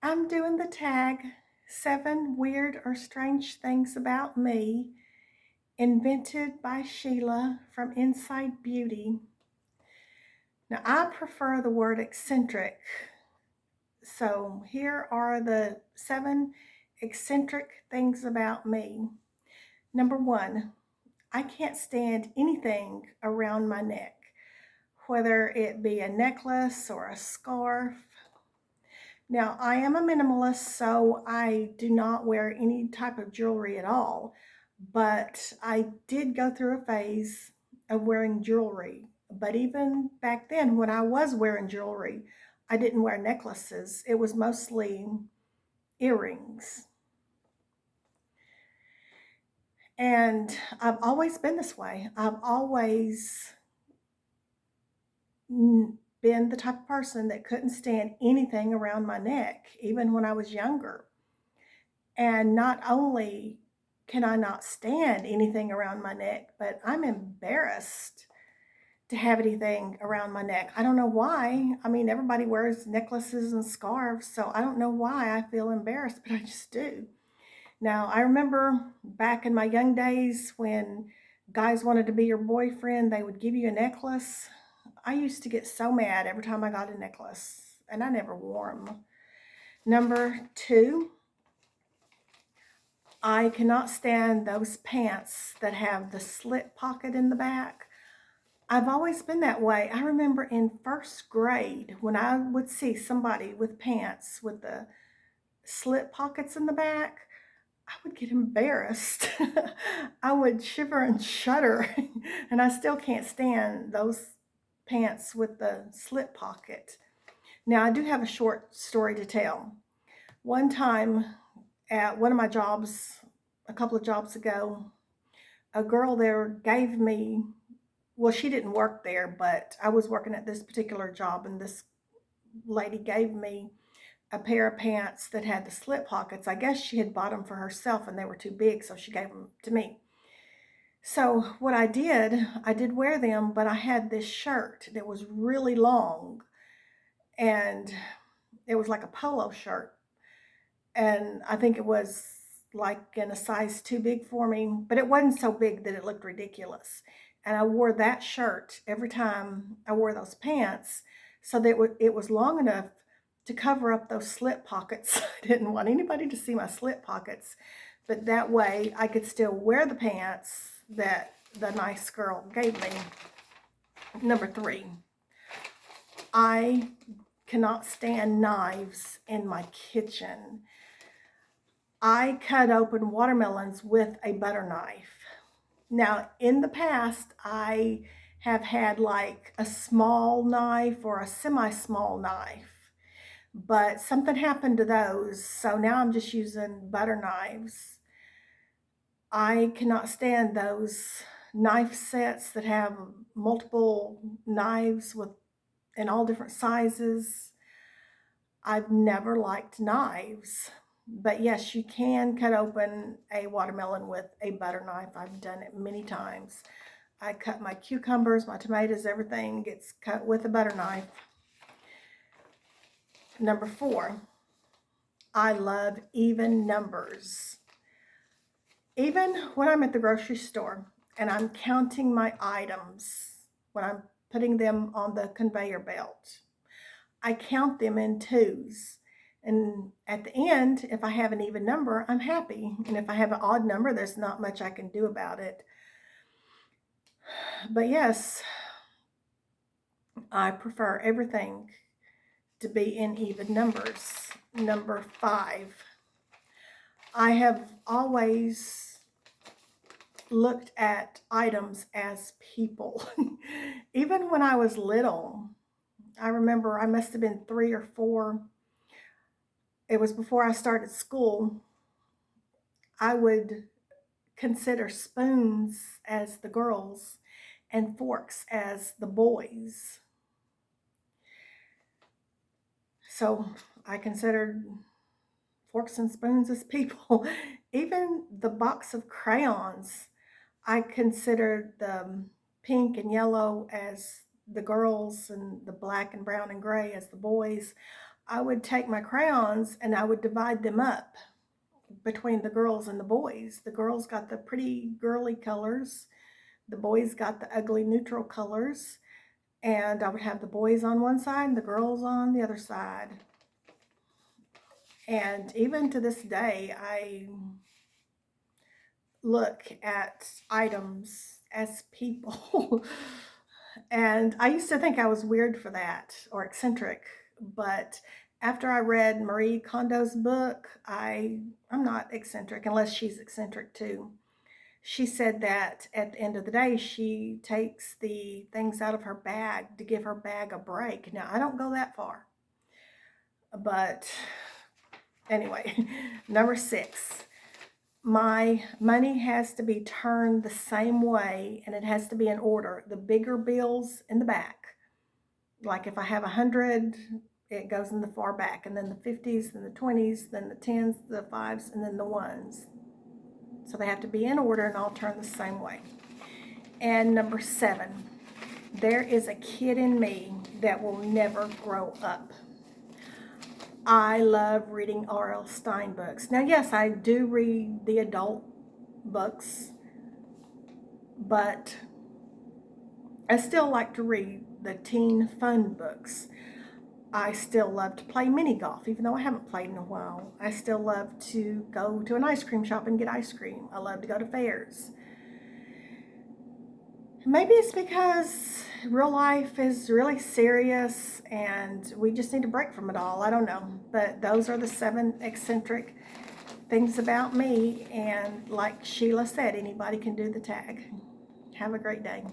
I'm doing the tag 7 Weird or Strange Things About Me, invented by Sheila from Inside Beauty. Now, I prefer the word eccentric, so here are the 7 eccentric things about me. Number 1, I can't stand anything around my neck, whether it be a necklace or a scarf. Now, I am a minimalist, so I do not wear any type of jewelry at all, but I did go through a phase of wearing jewelry. But even back then, when I was wearing jewelry, I didn't wear necklaces. It was mostly earrings. And I've always been this way. I've always been the type of person that couldn't stand anything around my neck, even when I was younger. And not only can I not stand anything around my neck, but I'm embarrassed to have anything around my neck. I don't know why. I mean, everybody wears necklaces and scarves, so I don't know why I feel embarrassed, but I just do. Now, I remember back in my young days when guys wanted to be your boyfriend, they would give you a necklace. I used to get so mad every time I got a necklace, and I never wore them. Number 2, I cannot stand those pants that have the slit pocket in the back. I've always been that way. I remember in first grade when I would see somebody with pants with the slit pockets in the back, I would get embarrassed. I would shiver and shudder, and I still can't stand those pants with the slit pocket. Now, I do have a short story to tell. One time at one of my jobs, a couple of jobs ago, a girl there gave me, well, she didn't work there, but I was working at this particular job, and this lady gave me a pair of pants that had the slit pockets. I guess she had bought them for herself and they were too big, so she gave them to me. So what I did wear them, but I had this shirt that was really long, and it was like a polo shirt. And I think it was like in a size too big for me, but it wasn't so big that it looked ridiculous. And I wore that shirt every time I wore those pants, so that it was long enough to cover up those slit pockets. I didn't want anybody to see my slit pockets, but that way I could still wear the pants that the nice girl gave me. Number 3, I cannot stand knives in my kitchen. I cut open watermelons with a butter knife. Now, in the past, I have had like a small knife or a semi-small knife, but something happened to those, so now I'm just using butter knives. I cannot stand those knife sets that have multiple knives in all different sizes. I've never liked knives. But yes, you can cut open a watermelon with a butter knife. I've done it many times. I cut my cucumbers, my tomatoes, everything gets cut with a butter knife. Number 4, I love even numbers. Even when I'm at the grocery store and I'm counting my items, when I'm putting them on the conveyor belt, I count them in twos. And at the end, if I have an even number, I'm happy. And if I have an odd number, there's not much I can do about it. But yes, I prefer everything to be in even numbers. Number 5, I have always looked at items as people. Even when I was little, I remember I must have been 3 or 4. It was before I started school. I would consider spoons as the girls and forks as the boys. So I considered forks and spoons as people. Even the box of crayons, I considered the pink and yellow as the girls and the black and brown and gray as the boys. I would take my crayons and I would divide them up between the girls and the boys. The girls got the pretty girly colors. The boys got the ugly neutral colors. And I would have the boys on one side and the girls on the other side. And even to this day, I look at items as people. And I used to think I was weird for that, or eccentric, but after I read Marie Kondo's book, I'm not eccentric unless she's eccentric too. She said that at the end of the day, she takes the things out of her bag to give her bag a break. Now, I don't go that far, but anyway, number 6. My money has to be turned the same way and it has to be in order. The bigger bills in the back. Like if I have 100, it goes in the far back, and then the 50s, then the 20s, then the 10s, the 5s, and then the 1s. So they have to be in order and all turn the same way. And number 7, there is a kid in me that will never grow up. I love reading R.L. Stine books. Now, yes, I do read the adult books, but I still like to read the teen fun books. I still love to play mini golf, even though I haven't played in a while. I still love to go to an ice cream shop and get ice cream. I love to go to fairs. Maybe it's because real life is really serious and we just need a break from it all. I don't know. But those are the 7 eccentric things about me. And like Sheila said, anybody can do the tag. Have a great day.